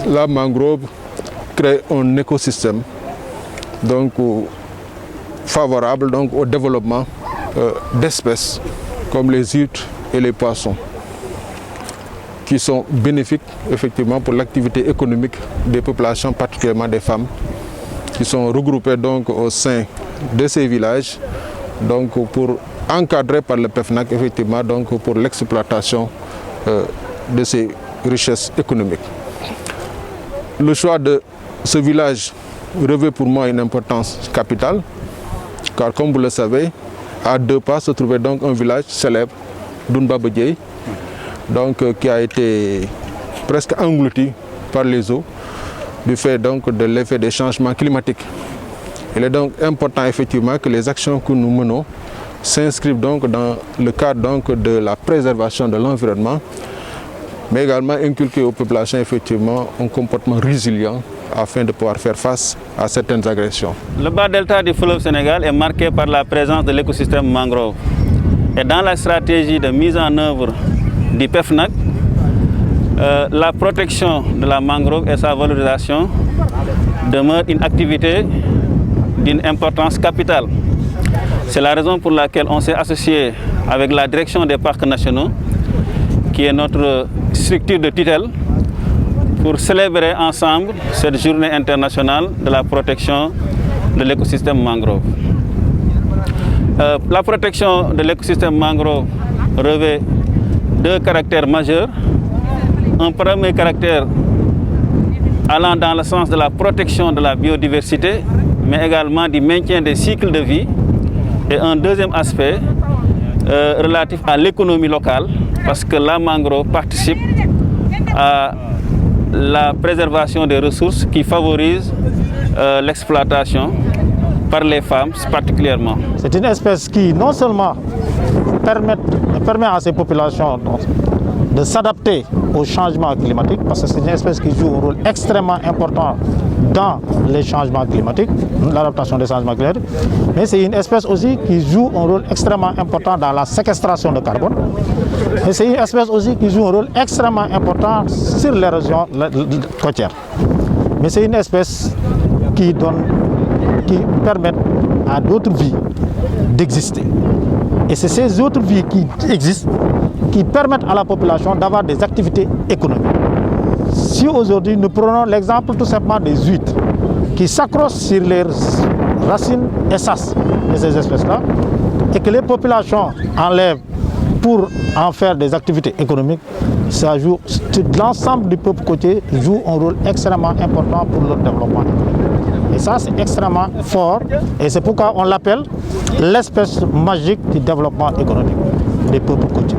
la mangrove crée un écosystème donc, favorable donc, au développement d'espèces comme les huîtres et les poissons, qui sont bénéfiques effectivement pour l'activité économique des populations, particulièrement des femmes, qui sont regroupées donc au sein de ces villages, donc pour encadrer par le PEFNAC effectivement donc pour l'exploitation de ces richesses économiques. Le choix de ce village revêt pour moi une importance capitale, car comme vous le savez, à 2 pas se trouvait donc un village célèbre, Dounba Bedieye, donc qui a été presque englouti par les eaux du fait donc de l'effet des changements climatiques. Il est donc important effectivement que les actions que nous menons s'inscrivent donc dans le cadre donc de la préservation de l'environnement, mais également inculquer aux populations effectivement un comportement résilient afin de pouvoir faire face à certaines agressions. Le bas delta du fleuve Sénégal est marqué par la présence de l'écosystème mangrove. Et dans la stratégie de mise en œuvre du PEFNAC, la protection de la mangrove et sa valorisation demeurent une activité d'une importance capitale. C'est la raison pour laquelle on s'est associé avec la direction des parcs nationaux, qui est notre structure de tutelle, pour célébrer ensemble cette journée internationale de la protection de l'écosystème mangrove. La protection de l'écosystème mangrove revêt 2 caractères majeurs. Un premier caractère allant dans le sens de la protection de la biodiversité, mais également du maintien des cycles de vie. Et un deuxième aspect relatif à l'économie locale, parce que la mangrove participe à la préservation des ressources qui favorise l'exploitation par les femmes particulièrement. C'est une espèce qui non seulement permet à ces populations de s'adapter au changement climatique, parce que c'est une espèce qui joue un rôle extrêmement important dans les changements climatiques, l'adaptation des changements climatiques, mais c'est une espèce aussi qui joue un rôle extrêmement important dans la séquestration de carbone. Et c'est une espèce aussi qui joue un rôle extrêmement important sur les régions côtières. Mais c'est une espèce qui permet à d'autres vies d'exister. Et c'est ces autres vies qui existent qui permettent à la population d'avoir des activités économiques. Si aujourd'hui nous prenons l'exemple tout simplement des huîtres qui s'accrochent sur les racines et sas de ces espèces-là et que les populations enlèvent pour en faire des activités économiques, ça joue, l'ensemble du peuple côtier joue un rôle extrêmement important pour leur développement économique. Et ça, c'est extrêmement fort et c'est pourquoi on l'appelle l'espèce magique du développement économique des peuples côtiers.